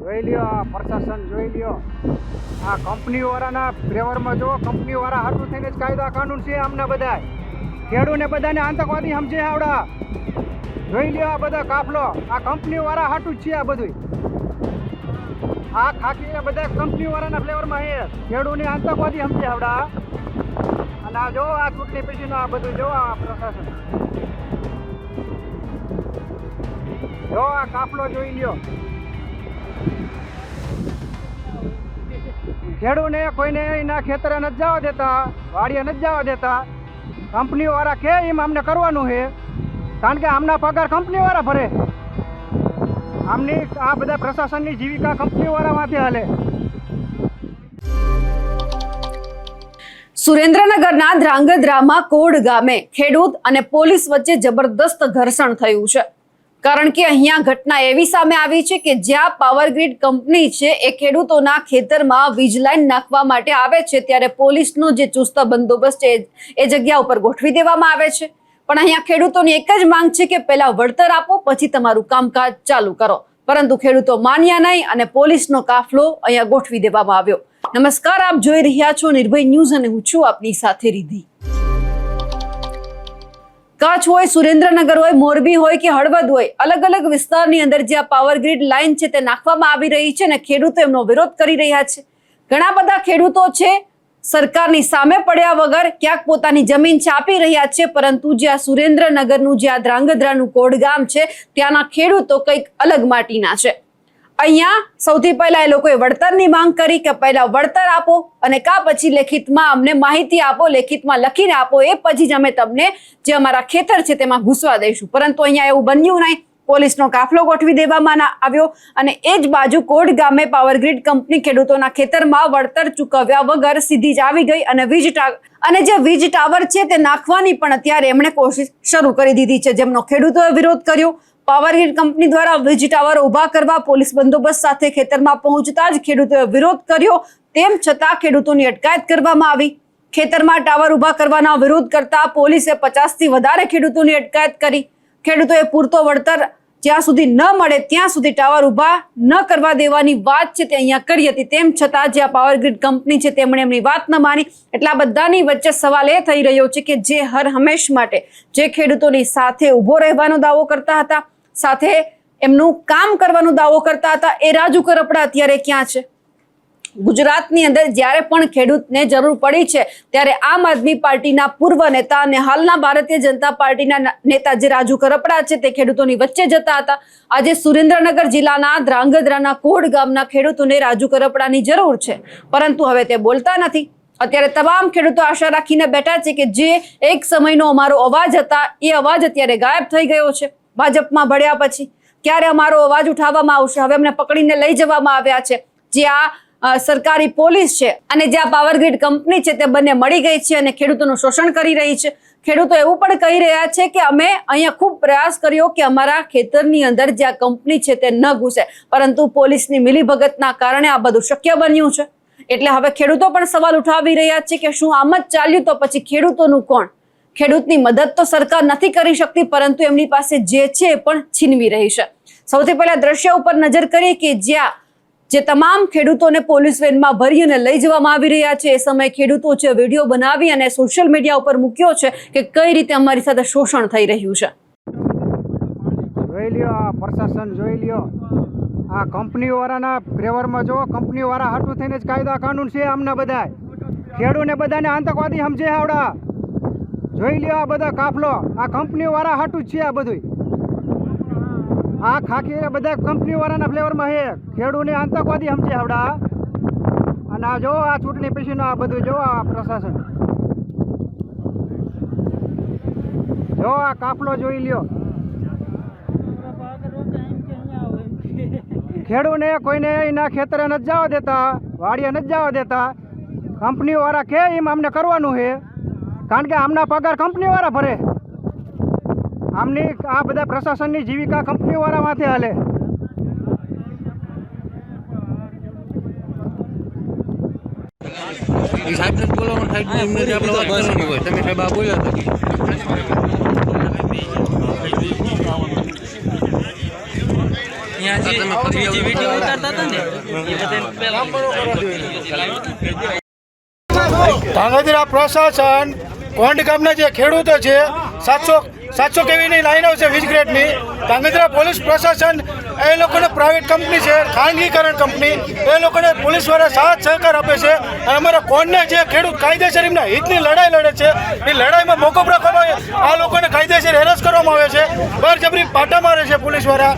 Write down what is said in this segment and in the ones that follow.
જોઈ લ્યો આ પ્રશાસન જોઈ લ્યો આ કંપનીવાળાના ફેવરમાં જો કંપનીવાળા હાટું થઈને જ કાયદા કાનૂન છે આમના બધા ખેડૂને બધાને આતંકવાદી સમજે આવડા જોઈ લ્યો આ બધા કાફલો આ કંપનીવાળા હાટું જ છે આ બધું આ ખાખી બધા કંપનીવાળાના ફ્લેવરમાં છે ખેડૂને આતંકવાદી સમજે આવડા અને આ જો આ ચૂંટણી પછીનું આ બધું જો આ પ્રશાસન જો આ કાફલો જોઈ લ્યો ખેડૂને કોઈને એના ખેતરે નથી જવા દેતા વાડીએ નથી જવા દેતા કંપનીવાળા કે એમ અમને કરવાનું છે કારણ કે આમના પગાર કંપનીવાળા ભરે આમની આ બધા પ્રશાસનની જીવિકા કંપનીવાળામાંથી હાલે। સુરેન્દ્રનગરના ધ્રાંગધ્રામાં કોડ ગામે ખેડૂત અને પોલીસ વચ્ચે જબરદસ્ત ઘર્ષણ થયું છે કારણ કે અહીંયા ઘટના એવી સામે આવી છે કે જ્યાં પાવરગ્રીડ કંપની છે એ ખેડૂતોના ખેતરમાં વીજ લાઈન નાખવા માટે આવે છે ત્યારે પોલીસનો જે ચુસ્ત બંદોબસ્ત છે એ જગ્યા ઉપર ગોઠવી દેવામાં આવે છે પણ અહીંયા ખેડૂતોની એક જ માંગ છે કે પહેલા વળતર આપો પછી તમારું કામકાજ ચાલુ કરો પરંતુ ખેડૂતો માન્યા નહીં અને પોલીસનો કાફલો અહીંયા ગોઠવી દેવામાં આવ્યો। નમસ્કાર, આપ જોઈ રહ્યા છો નિર્ભય ન્યૂઝ અને હું છું આપની સાથે રિધિ। કચ્છ હોય, સુરેન્દ્રનગર હોય, મોરબી હોય કે હળવદ હોય, અલગ અલગ વિસ્તારની અંદર જ્યાં પાવરગ્રીડ લાઈન છે તે નાખવામાં આવી રહી છે અને ખેડૂતો એમનો વિરોધ કરી રહ્યા છે। ઘણા બધા ખેડૂતો છે સરકારની સામે પડ્યા વગર ક્યાંક પોતાની જમીન છાપી રહ્યા છે પરંતુ જ્યાં સુરેન્દ્રનગરનું જ્યાં ધ્રાંગધ્રાનું કોડ ગામ છે ત્યાંના ખેડૂતો કંઈક અલગ માટીના છે। અહીંયા સૌથી પહેલા એ લોકોએ વળતરની માંગ કરી કે પહેલા વળતર આપો અને કા પછી લેખિતમાં અમને માહિતી આપો, લેખિતમાં લખીને આપો, એ પછી જ અમે તમને જે અમારા ખેતર છે તેમાં ઘૂસવા દઈશું પરંતુ અહીંયા એવું બન્યું નહીં। પોલીસનો કાફલો ગોઠવી દેવામાં આવ્યો અને એ જ બાજુ કોડ ગામે પાવરગ્રીડ કંપની ખેડૂતોના ખેતરમાં વળતર ચૂકવ્યા વગર સીધી જ આવી ગઈ અને જે વીજ ટાવર છે તે નાખવાની પણ અત્યારે એમણે કોશિશ શરૂ કરી દીધી છે જેમનો ખેડૂતોએ વિરોધ કર્યો। પાવરગ્રીડ કંપની દ્વારા વીજ ટાવર ઉભા કરવા પોલીસ બંદોબસ્ત સાથે ખેતરમાં પહોંચતા જ ખેડૂતોએ વિરોધ કર્યો તેમ છતાં ખેડૂતોની અટકાયત કરવામાં આવી। ખેતરમાં ટાવર ઉભા કરવાનો વિરોધ કરતા પોલીસે 50થી વધારે ખેડૂતોની અટકાયત કરી। ખેડૂતોએ પૂરતો વળતર જ્યાં સુધી ન મળે ત્યાં સુધી ટાવર ઉભા ન કરવા દેવાની વાત છે તે અહીંયા કરી હતી તેમ છતાં જ્યાં પાવરગ્રીડ કંપની છે તેમણે એમની વાત ન માની। એટલા બધાની વચ્ચે સવાલ એ થઈ રહ્યો છે કે જે હર હંમેશ માટે જે ખેડૂતોની સાથે ઊભો રહેવાનો દાવો કરતા હતા, સાથે એમનું કામ કરવાનો દાવો કરતા હતા, એ રાજુ કરપડા અત્યારે ક્યાં છે? ગુજરાતની અંદર જ્યારે પણ ખેડૂતને જરૂર પડી છે ત્યારે આમ આદમી પાર્ટીના પૂર્વ નેતા અને હાલના ભારતીય જનતા પાર્ટીના નેતા જે રાજુ કરપડા છે તે ખેડૂતોની વચ્ચે જતા હતા। આજે સુરેન્દ્રનગર જિલ્લાના ધ્રાંગધ્રાના કોડ ગામના ખેડૂતોને રાજુ કરપડાની જરૂર છે પરંતુ હવે તે બોલતા નથી। અત્યારે તમામ ખેડૂતો આશા રાખીને બેઠા છે કે જે એક સમયનો અમારો અવાજ હતા એ અવાજ અત્યારે ગાયબ થઈ ગયો છે। ભાજપમાં ભળ્યા પછી ક્યારે અમારો અવાજ ઉઠાવવામાં આવશે? હવે અમને પકડીને લઈ જવામાં આવ્યા છે। જ્યાં સરકારી પોલીસ છે અને જ્યાં પાવરગ્રીડ કંપની છે તે બંને મળી ગઈ છે અને ખેડૂતોનું શોષણ કરી રહી છે। ખેડૂતો એવું પણ કહી રહ્યા છે કે અમે અહીંયા ખૂબ પ્રયાસ કર્યો કે અમારા ખેતરની અંદર જ્યાં કંપની છે તે ન ઘૂસે પરંતુ પોલીસની મિલીભગતના કારણે આ બધું શક્ય બન્યું છે। એટલે હવે ખેડૂતો પણ સવાલ ઉઠાવી રહ્યા છે કે શું આમ જ ચાલ્યું તો પછી ખેડૂતોનું કોણ? ખેડૂતની મદદ તો સરકાર નથી કરી શકતી પરંતુ એમની પાસે જે છે એ પણ છીનવી રહી છે। સૌથી પહેલા દ્રશ્ય ઉપર નજર કરીએ કે જ્યાં જે તમામ ખેડૂતોને પોલીસ વેનમાં ભરી અને લઈ જવામાં આવી રહ્યા છે એ સમયે ખેડૂતો છે વિડીયો બનાવી અને સોશિયલ મીડિયા ઉપર મૂક્યો છે કે કઈ રીતે અમારી સાથે શોષણ થઈ રહ્યું છે। જોઈ લ્યો આ પ્રશાસન જોઈ લ્યો આ કંપનીવાળાના ફેવરમાં જો કંપનીવાળા હાટું થઈને જ કાયદા કાનૂન છે આમના બધા ખેડૂને બધાને આતંકવાદી સમજે આવડા જોઈ લ્યો આ બધા કાફલો આ કંપનીવાળા હાટું જ છે આ બધું આ ખાખી બધા કંપનીવાળાના ફ્લેવરમાં છે ખેડૂને આતંકવાદી સમજે આવડા અને આ જો આ ચૂંટણી પછીનું આ બધું જો આ પ્રશાસન જો આ કાફલો જોઈ લ્યો ખેડૂને કોઈને એના ખેતરે નથી જવા દેતા વાડીએ નથી જવા દેતા કંપનીવાળા કે એમ અમને કરવાનું છે કારણ કે આમના પગાર કંપનીવાળા ભરે આમની આ બધા પ્રશાસનની જીવિકા કંપનીવાળામાંથી હાલે। સાહેબને બોલાવવાનું સાહેબ એમને જ આપણે વાત કરવાની હોય તમે સાહેબ આ બોલ્યા હતા ધાંગધ્રા પ્રશાસન કોંડ ગામના જે ખેડૂતો છે 700 કેવીની લાઈનો છે વીજ ગ્રેડની. ધાંગધ્રા પોલીસ પ્રશાસન એ લોકોને પ્રાઇવેટ કંપની છે, ખાનગીકરણ કંપની, એ લોકોને પોલીસવાળા સાથ સહકાર આપે છે. અને અમારા કોંડના જે ખેડૂત કાયદેસર એમના હિતની લડાઈ લડે છે, એ લડાઈમાં મોકૂફ રાખવામાં આ લોકોને કાયદેસર હેરાસ કરવામાં આવે છે, બળજબરી પાટા મારે છે પોલીસવાળા,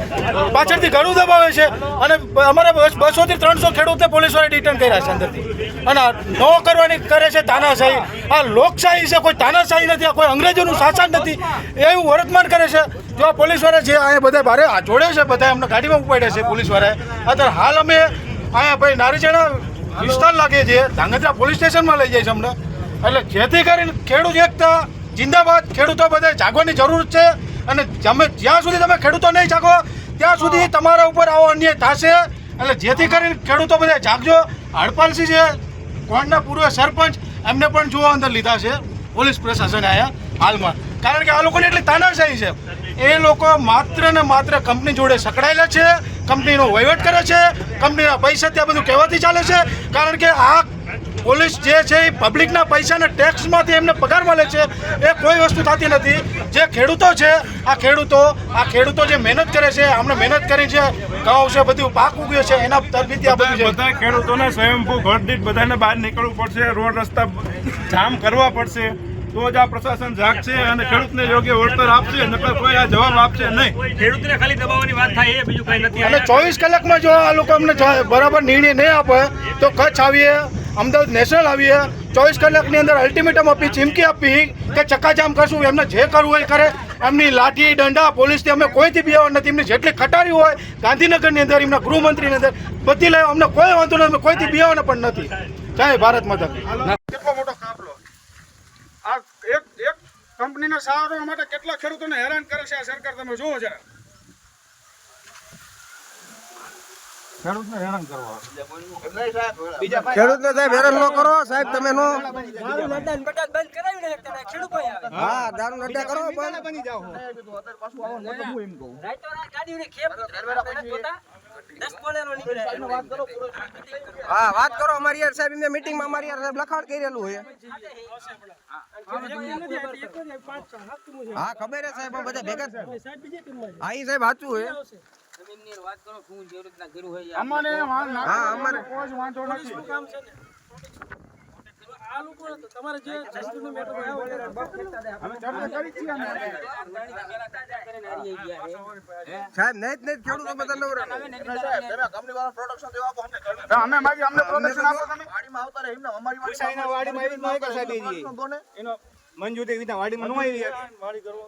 પાછળથી ઘણું દબાવે છે. અને અમારા 200 થી 300 ખેડૂતને પોલીસવાળા ડિટેન કર્યા છે અંદરથી. અને ન કરવાની કરે છે તાનાશાહી. આ લોકશાહી છે, કોઈ તાનાશાહી નથી, આ કોઈ અંગ્રેજોનું શાસન નથી, એવું વર્તમાન કરે છે. જો આ પોલીસવાળા છે અહીંયા બધા ભારે જોડે છે, બધા અમને ગાડીમાં ઉપાડ્યા છે પોલીસવાળાએ. અત્યારે હાલ અમે અહીંયા ભાઈ નારીચાણા વિસ્તાર લાગે છે, ધાંગધ્રા પોલીસ સ્ટેશનમાં લઈ જાય છે અમને. એટલે જેથી કરીને ખેડૂત એકતા જિંદાબાદ. ખેડૂતો બધા જાગવાની જરૂર છે. અને જ્યાં સુધી તમે ખેડૂતો નહીં જાગો ત્યાં સુધી તમારા ઉપર આવો અન્યાય થશે. એટલે જેથી કરીને ખેડૂતો બધા જાગજો. હડપાલસિંહ છે કોંડના પૂર્વ સરપંચ, એમને પણ જુઓ અંદર લીધા છે પોલીસ પ્રશાસને અહીંયા હાલમાં. કારણ કે આ લોકોને એટલી તાનાશાહી છે. એ લોકો માત્ર ને માત્ર કંપની જોડે સંકળાયેલા છે, કંપનીનો વહીવટ કરે છે, કંપનીના પૈસા ત્યાં બધું કહેવાથી ચાલે છે. કારણ કે આ પોલીસ જે છે એ પબ્લિકના પૈસાના ટેક્સમાંથી એમને પગાર મળે છે. એ કોઈ વસ્તુ થતી નથી. જે ખેડૂતો છે આ ખેડૂતો જે મહેનત કરે છે, અમને મહેનત કરી છે, ઘઉં છે, બધું પાક ઉગ્યો છે, એના તરફથી આ બધું છે. બધા ખેડૂતોને સ્વયંભૂ ઘર દીઠ બધાને બહાર નીકળવું પડશે, રોડ રસ્તા જામ કરવા પડશે, તો જ આ પ્રશાસન જાગશે અને ખેડૂતને યોગ્ય વળતર આપશે. નકર કોઈ આ જવાબ આપશે નહીં. ખેડૂતને ખાલી દબાવવાની વાત થાય એ બીજું કઈ નથી. અને 24 કલાકમાં જો આ લોકો અમને બરાબર નિર્ણય નહીં આપે તો કચ્છ આવીએ, અમદાવાદ નેશનલ આવીએ, 24 કલાકની અંદર અલ્ટિમેટમ આપી, ચીમકી આપી કે ચક્કાજામ કરશું. એમને જે કરવું હોય કરે. એમની લાઠી દંડા પોલીસથી અમે કોઈથી બિયાવા નથી. એમની જેટલી ખટારી હોય ગાંધીનગરની અંદર, એમના ગૃહમંત્રીની અંદર બધી લાવી. અમને કોઈ વાંધો નથી, અમે કોઈથી બિયાવાના પણ નથી. જય ભારત માતા. કેટલો મોટો કાફલો આ એક કંપનીના સહારો માટે કેટલા ખેડૂતોને હેરાન કરે છે આ સરકાર. તમે જુઓ જરા, ખેડૂતને હેરાન કરવા. ખેડૂતને સાહેબ હેરાન ન કરો સાહેબ. તમે નો હા દારૂ અડ્ડા કરો બંધ. હા વાત કરો અમારી યાર સાહેબ. એમને મીટિંગમાં અમારી યાર સાહેબ લખાણ કરેલું હોય. હા ખબર હે સાહેબ, બધા ભેગા. હા ઈ સાહેબ સાચું હોય. અમારે હા અમારે કોઈ વાંધો નથી. સાહેબ નહીં ખેડૂતો બધા નવરા. અમે માગી અમને પ્રોડક્શન આપો. તમે વાડીમાં આવતા રહે એમને અમારી વાડીમાં આવી ન હોય કે સાહેબ એનો મંજૂરી વિના વાડીમાં ન આવી વાડી કરવો.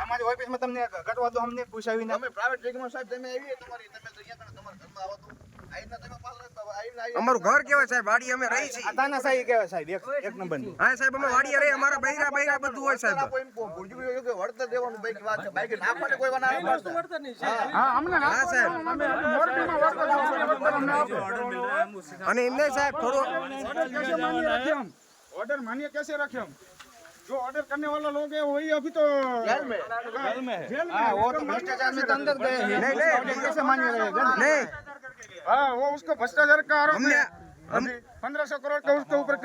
અમારી ઓફિસમાં તમને ઘટવા દો. અમને પૂછાવી ને અમે પ્રાઇવેટ જગ્યામાં સાહેબ તમે આવી તમારી તમે તો અહીંયા તમારા ઘરમાં આવો તો આઈના તમે પાલ અમારું ઘર કેવાય સાહેબ. વાડી અમે રહી છીએ. તાના સાહેબ કહેવાય સાહેબ. એક નંબર ની. હા સાહેબ અમે વાડી રહી. અમારા બૈરા બધું હોય સાહેબ. વળતર દેવાનું બાઈક વાત છે. બાઈક નાખવાને કોઈ વાના આવે વળતર નહીં. હા અમને હા સાહેબ અમે મોરબીમાં વળતર અમને આપો. અને એમને સાહેબ થોડો ऑर्डर मानिए कैसे रखे हम. जो ऑर्डर करने वाला लोग है वही अभी तो जेल में हाँ वो तो भ्रष्टाचार में तो अंदर गए हैं. नहीं कैसे मानिए रहेगा. नहीं हाँ वो उसको भ्रष्टाचार का आरोप है. 1500 करोड़ का उसके ऊपर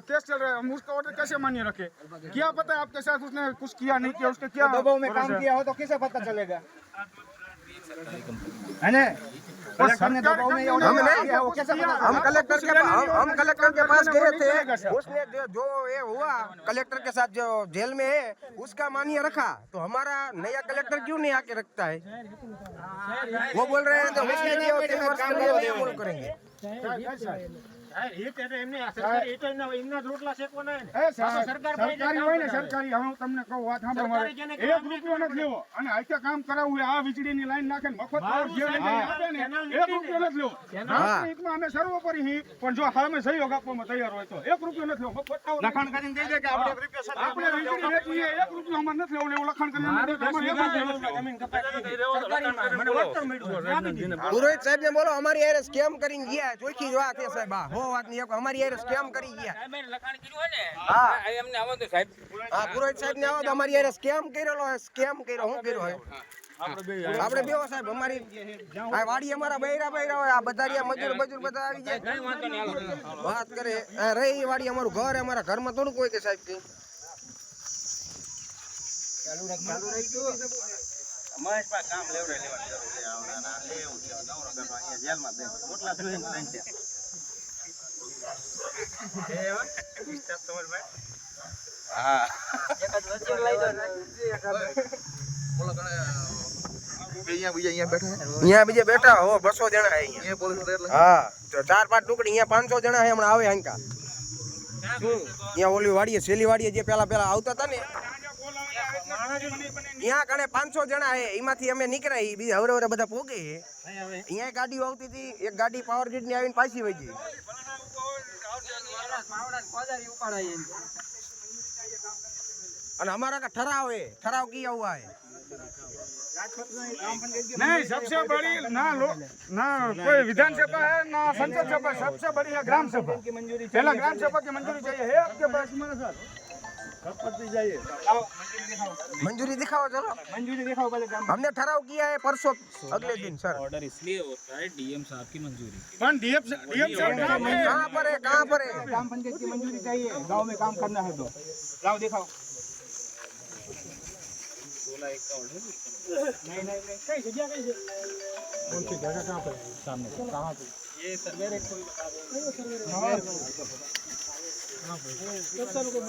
केस चल रहा है. हम उसका ऑर्डर कैसे मानिए रखे. क्या पता है आपके साथ उसने कुछ किया नहीं किया. उसके क्या दबाव में काम किया हो तो कैसे पता चलेगा. है ना हम कलेक्टर के पास गए थे. उसने जो ये हुआ कलेक्टर के साथ जो जेल में है उसका मानिए रखा. तो हमारा नया कलेक्टर क्यों नहीं आके रखता है. वो बोल रहे हैं तो करेंगे. કામ કરાવવું આ વીજળીની લાઈન નાખે મફત અમે સર્વોપરી પણ જો સામે સહયોગ આપવામાં તૈયાર હોય તો 1 રૂપિયો નથી લેવો. લખાણ કરીને દઈ દે કે આપણે વીજળી વેચીએ 1 રૂપિયો અમારે નથી લેવું. એવું લખાણ કરીને પુરોહિત સાહેબ ને બોલો અમારી યારે સ્કેમ કરીને ગયા. ચોખ્ખી જો આ કે સાહેબ વાત નહીં. અમારી યારે સ્કેમ કરી ગયા. લખાણ કર્યું હોય ને હા એમને આવો તો સાહેબ. હા પુરોહિત સાહેબ ને આવો તો અમારી યારે સ્કેમ કરેલો હોય. સ્કેમ કર્યો હું કર્યો હોય આપણે બે સાહેબ અમારી આ વાડી અમારા બૈરા હોય આ બધા મજૂર બધા આવી જાય વાત કરે રહી વાડી અમારું ઘર અમારા ઘરમાં થોડું કોઈ કે સાહેબ કઈ અહીંયા બીજા બેઠા હો 200 જણા અહીંયા હા તો 4-5 ટુકડી અહીંયા 500 જણા હમણાં આવે હાંકા અહીંયા ઓલી વાડીએ છેલ્લી વાડીએ જે પેલા આવતા હતા ને અહીંયા કણે 500 જણા હે એમાંથી અમે નીકળ્યા બીજા હવરે બધા પોગે અહીંયા ગાડીઓ આવતી હતી એક ગાડી પાવર ગ્રીડ ની આવીને પાછી વહી ગઈ અને हमारा का ठराव किया हुआ है नहीं सबसे बड़ी ना कोई विधानसभा है ना संसद सभा सबसे बड़ी है ग्राम सभा पहला ग्राम सभा की मंजूरी चाहिए है आपके पास मंजूरी दिखाओ चलो मंजूरी दिखाओ पहले हमने ठराव किया है परसों अगले दिन सर ऑर्डर इसलिए होता है डीएम साहब की मंजूरी डीएम साहब कहाँ पर है ग्राम पंचायत की मंजूरी चाहिए गांव में काम करना है तो गांव दिखाओ नहीं कई जगह कई कौन सी जगह कहाँ पर सामने कहाँ पे ये सर्वे रेट कोई बता दो सर्वे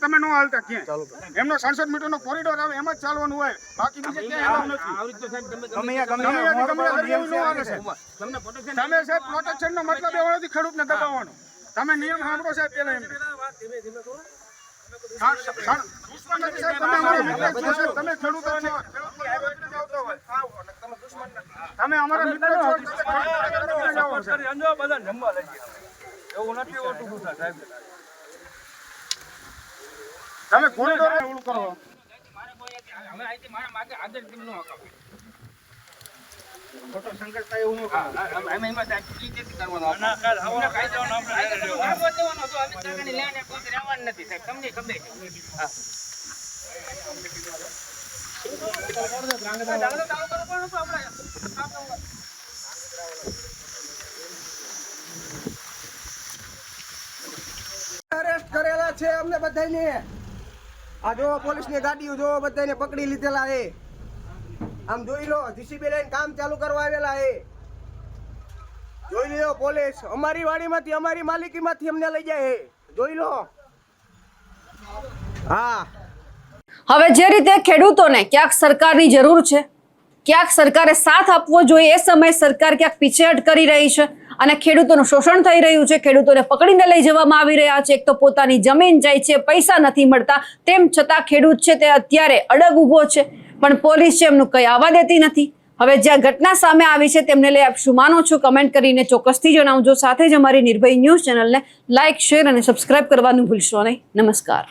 તમે નો હાલતા ક્યાં એમનો 67 મીટરનો કોરિડોર આવે એમ જ ચાલવાનું હોય બાકી બીજે ક્યાંય તમે સાહેબ પ્રોટેક્શન નો મતલબ એવો નથી ખેડૂતને દબાવવાનો તમે નિયમ સાંભળો સાહેબ પેલા એમ તમે ખેડૂત તમે અમારા મિત્ર તમે કોરિડોર એવું કરો ખોટો સંઘર્ષ થાય એવું ન કરો અરેસ્ટ કરેલા છે અમને બધાને આ જો પોલીસની ગાડીઓ જો બધાને પકડી લીધેલા છે આમ જોઈ લો જીસીબી લઈને કામ ચાલુ કરવા આવેલા છે જોઈ લો પોલીસ અમારી વાડીમાંથી અમારી માલિકીમાંથી અમને લઈ જાય જોઈ લો હા હવે જે રીતે ખેડૂતોને ક્યાંક સરકારની જરૂર છે, ક્યાંક સરકારે સાથ આપવો જોઈએ, એ સમયે સરકાર ક્યાંક પીછેહટ કરી રહી છે અને ખેડૂતોનું શોષણ થઈ રહ્યું છે. ખેડૂતોને પકડીને લઈ જવામાં આવી રહ્યા છે. એક તો પોતાની જમીન જાય છે, પૈસા નથી મળતા, તેમ છતાં ખેડૂત છે તે અત્યારે અડગ ઊભો છે, પણ પોલીસ છે એમનું કંઈ આવવા દેતી નથી. હવે જ્યાં ઘટના સામે આવી છે તેમને લઈ આપ શું માનો છો કમેન્ટ કરીને ચોક્કસથી જણાવજો. સાથે જ અમારી નિર્ભય ન્યૂઝ ચેનલને લાઇક, શેર અને સબસ્ક્રાઇબ કરવાનું ભૂલશો નહીં. નમસ્કાર.